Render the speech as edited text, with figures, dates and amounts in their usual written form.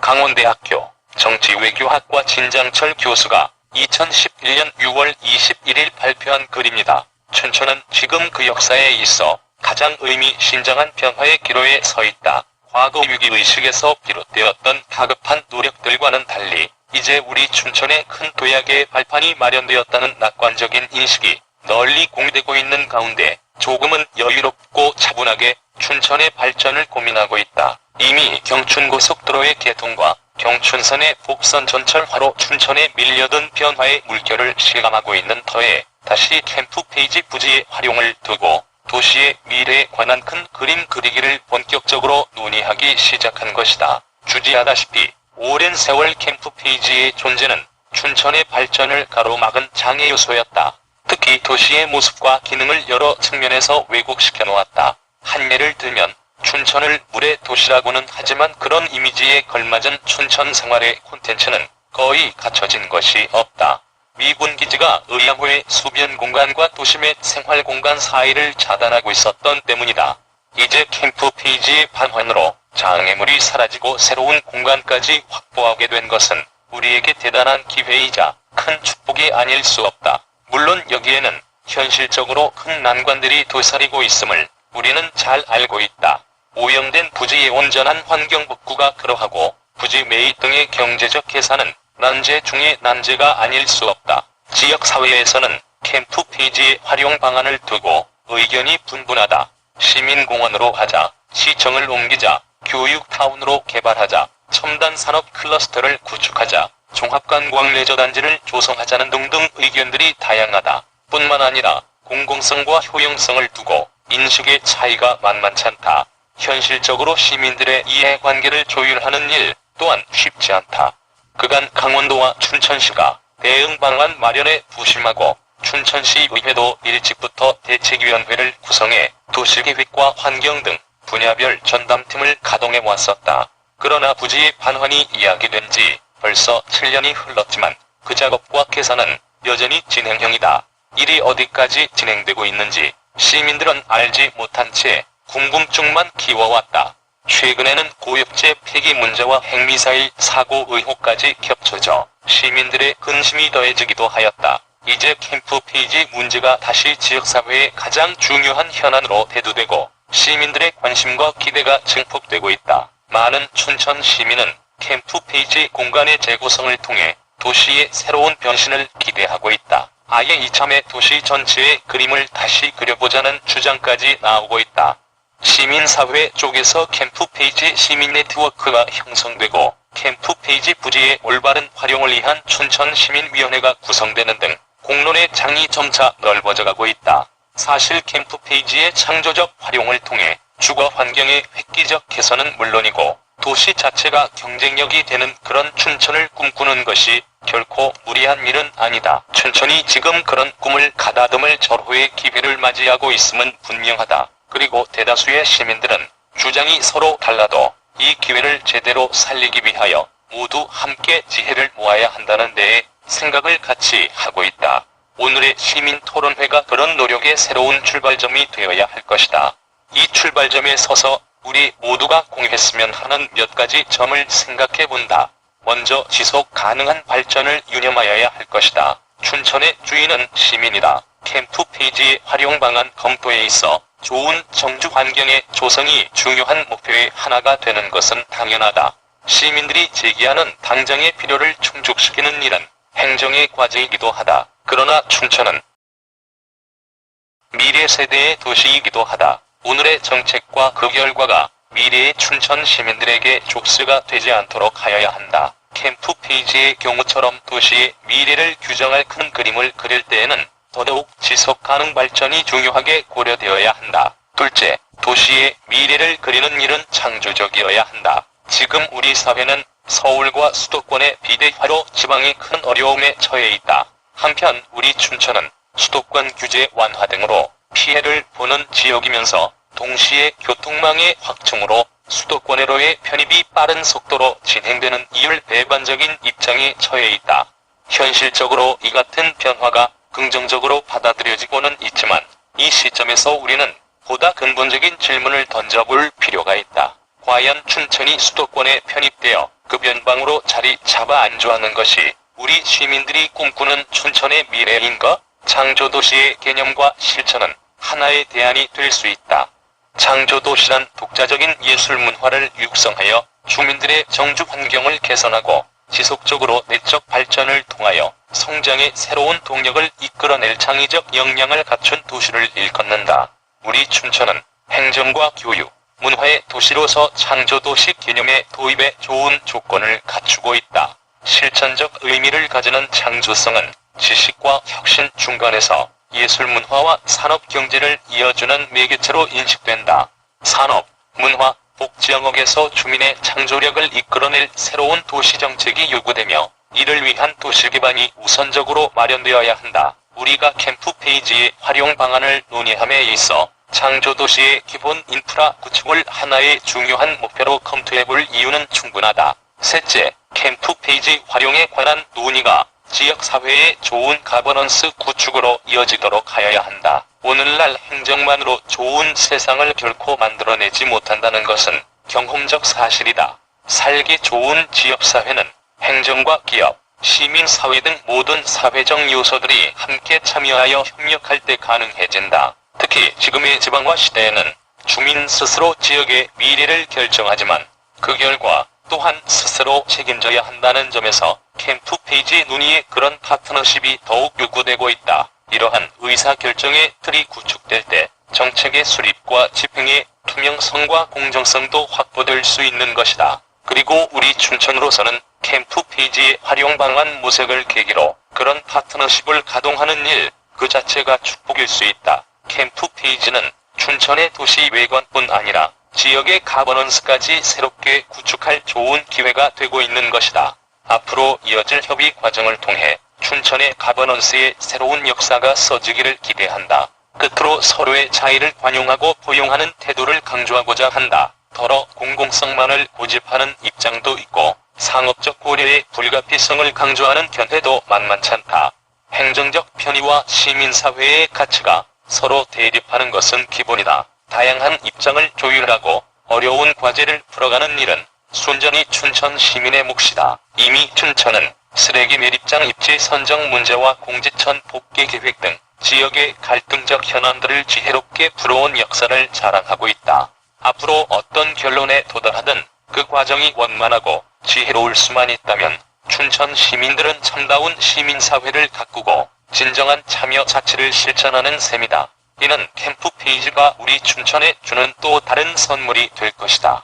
강원대학교 정치외교학과 진장철 교수가 2011년 6월 21일 발표한 글입니다. 춘천은 지금 그 역사에 있어 가장 의미심장한 변화의 기로에 서 있다. 과거 위기의식에서 비롯되었던 다급한 노력들과는 달리 이제 우리 춘천에 큰 도약의 발판이 마련되었다는 낙관적인 인식이 널리 공유되고 있는 가운데 조금은 여유롭고 차분하게 춘천의 발전을 고민하고 있다. 이미 경춘고속도로의 개통과 경춘선의 복선 전철화로 춘천에 밀려든 변화의 물결을 실감하고 있는 터에 다시 캠프페이지 부지의 활용을 두고 도시의 미래에 관한 큰 그림 그리기를 본격적으로 논의하기 시작한 것이다. 주지하다시피 오랜 세월 캠프페이지의 존재는 춘천의 발전을 가로막은 장애 요소였다. 특히 도시의 모습과 기능을 여러 측면에서 왜곡시켜 놓았다. 한 예를 들면 춘천을 물의 도시라고는 하지만 그런 이미지에 걸맞은 춘천 생활의 콘텐츠는 거의 갖춰진 것이 없다. 미군기지가 의암호의 수변 공간과 도시 및 생활 공간 사이를 차단하고 있었던 때문이다. 이제 캠프페이지의 반환으로 장애물이 사라지고 새로운 공간까지 확보하게 된 것은 우리에게 대단한 기회이자 큰 축복이 아닐 수 없다. 물론 여기에는 현실적으로 큰 난관들이 도사리고 있음을 우리는 잘 알고 있다. 오염된 부지의 온전한 환경 복구가 그러하고 부지 매입 등의 경제적 계산은 난제 중의 난제가 아닐 수 없다. 지역사회에서는 캠프페이지의 활용 방안을 두고 의견이 분분하다. 시민공원으로 하자, 시청을 옮기자, 교육타운으로 개발하자, 첨단산업 클러스터를 구축하자, 종합관광레저단지를 조성하자는 등등 의견들이 다양하다. 뿐만 아니라 공공성과 효용성을 두고 인식의 차이가 만만찮다. 현실적으로 시민들의 이해관계를 조율하는 일 또한 쉽지 않다. 그간 강원도와 춘천시가 대응 방안 마련에 부심하고 춘천시의회도 일찍부터 대책위원회를 구성해 도시계획과 환경 등 분야별 전담팀을 가동해 왔었다. 그러나 부지의 반환이 이야기된 지 벌써 7년이 흘렀지만 그 작업과 계산은 여전히 진행형이다. 일이 어디까지 진행되고 있는지 시민들은 알지 못한 채 궁금증만 키워왔다. 최근에는 고엽제 폐기 문제와 핵미사일 사고 의혹까지 겹쳐져 시민들의 근심이 더해지기도 하였다. 이제 캠프페이지 문제가 다시 지역사회의 가장 중요한 현안으로 대두되고 시민들의 관심과 기대가 증폭되고 있다. 많은 춘천 시민은 캠프페이지 공간의 재구성을 통해 도시의 새로운 변신을 기대하고 있다. 아예 이참에 도시 전체의 그림을 다시 그려보자는 주장까지 나오고 있다. 시민사회 쪽에서 캠프페이지 시민 네트워크가 형성되고 캠프페이지 부지의 올바른 활용을 위한 춘천시민위원회가 구성되는 등 공론의 장이 점차 넓어져가고 있다. 사실 캠프페이지의 창조적 활용을 통해 주거 환경의 획기적 개선은 물론이고 도시 자체가 경쟁력이 되는 그런 춘천을 꿈꾸는 것이 결코 무리한 일은 아니다. 춘천이 지금 그런 꿈을 가다듬을 절호의 기회를 맞이하고 있음은 분명하다. 그리고 대다수의 시민들은 주장이 서로 달라도 이 기회를 제대로 살리기 위하여 모두 함께 지혜를 모아야 한다는 데에 생각을 같이 하고 있다. 오늘의 시민토론회가 그런 노력의 새로운 출발점이 되어야 할 것이다. 이 출발점에 서서 우리 모두가 공유했으면 하는 몇 가지 점을 생각해 본다. 먼저 지속 가능한 발전을 유념하여야 할 것이다. 춘천의 주인은 시민이다. 캠프페이지의 활용 방안 검토에 있어 좋은 정주 환경의 조성이 중요한 목표의 하나가 되는 것은 당연하다. 시민들이 제기하는 당장의 필요를 충족시키는 일은 행정의 과제이기도 하다. 그러나 춘천은 미래 세대의 도시이기도 하다. 오늘의 정책과 그 결과가 미래의 춘천 시민들에게 족쇄가 되지 않도록 하여야 한다. 캠프페이지의 경우처럼 도시의 미래를 규정할 큰 그림을 그릴 때에는 더더욱 지속가능 발전이 중요하게 고려되어야 한다. 둘째, 도시의 미래를 그리는 일은 창조적이어야 한다. 지금 우리 사회는 서울과 수도권의 비대화로 지방이 큰 어려움에 처해 있다. 한편 우리 춘천은 수도권 규제 완화 등으로 피해를 보는 지역이면서 동시에 교통망의 확충으로 수도권으로의 편입이 빠른 속도로 진행되는 이율 배반적인 입장에 처해 있다. 현실적으로 이 같은 변화가 긍정적으로 받아들여지고는 있지만 이 시점에서 우리는 보다 근본적인 질문을 던져볼 필요가 있다. 과연 춘천이 수도권에 편입되어 급연방으로 자리 잡아 안주하는 것이 우리 시민들이 꿈꾸는 춘천의 미래인가? 창조도시의 개념과 실천은 하나의 대안이 될 수 있다. 창조도시란 독자적인 예술문화를 육성하여 주민들의 정주 환경을 개선하고 지속적으로 내적 발전을 통하여 성장의 새로운 동력을 이끌어낼 창의적 역량을 갖춘 도시를 일컫는다. 우리 춘천은 행정과 교육, 문화의 도시로서 창조도시 개념의 도입에 좋은 조건을 갖추고 있다. 실천적 의미를 가지는 창조성은 지식과 혁신 중간에서 예술문화와 산업경제를 이어주는 매개체로 인식된다. 산업, 문화, 복지영역에서 주민의 창조력을 이끌어낼 새로운 도시정책이 요구되며 이를 위한 도시기반이 우선적으로 마련되어야 한다. 우리가 캠프 페이지의 활용 방안을 논의함에 있어 창조도시의 기본 인프라 구축을 하나의 중요한 목표로 검토해볼 이유는 충분하다. 셋째, 캠프 페이지 활용에 관한 논의가 지역사회의 좋은 가버넌스 구축으로 이어지도록 하여야 한다. 오늘날 행정만으로 좋은 세상을 결코 만들어내지 못한다는 것은 경험적 사실이다. 살기 좋은 지역사회는 행정과 기업, 시민사회 등 모든 사회적 요소들이 함께 참여하여 협력할 때 가능해진다. 특히 지금의 지방화 시대에는 주민 스스로 지역의 미래를 결정하지만 그 결과 또한 스스로 책임져야 한다는 점에서 캠프 페이지 논의에 그런 파트너십이 더욱 요구되고 있다. 이러한 의사결정의 틀이 구축될 때 정책의 수립과 집행의 투명성과 공정성도 확보될 수 있는 것이다. 그리고 우리 춘천으로서는 캠프 페이지의 활용 방안 모색을 계기로 그런 파트너십을 가동하는 일 그 자체가 축복일 수 있다. 캠프 페이지는 춘천의 도시 외관뿐 아니라 지역의 가버넌스까지 새롭게 구축할 좋은 기회가 되고 있는 것이다. 앞으로 이어질 협의 과정을 통해 춘천의 가버넌스의 새로운 역사가 써지기를 기대한다. 끝으로 서로의 차이를 관용하고 포용하는 태도를 강조하고자 한다. 더러 공공성만을 고집하는 입장도 있고 상업적 고려의 불가피성을 강조하는 견해도 만만찮다. 행정적 편의와 시민사회의 가치가 서로 대립하는 것은 기본이다. 다양한 입장을 조율하고 어려운 과제를 풀어가는 일은 순전히 춘천 시민의 몫이다. 이미 춘천은 쓰레기 매립장 입지 선정 문제와 공지천 복귀 계획 등 지역의 갈등적 현안들을 지혜롭게 풀어온 역사를 자랑하고 있다. 앞으로 어떤 결론에 도달하든 그 과정이 원만하고 지혜로울 수만 있다면 춘천 시민들은 참다운 시민사회를 가꾸고 진정한 참여 자치를 실천하는 셈이다. 이는 캠프 페이지가 우리 춘천에 주는 또 다른 선물이 될 것이다.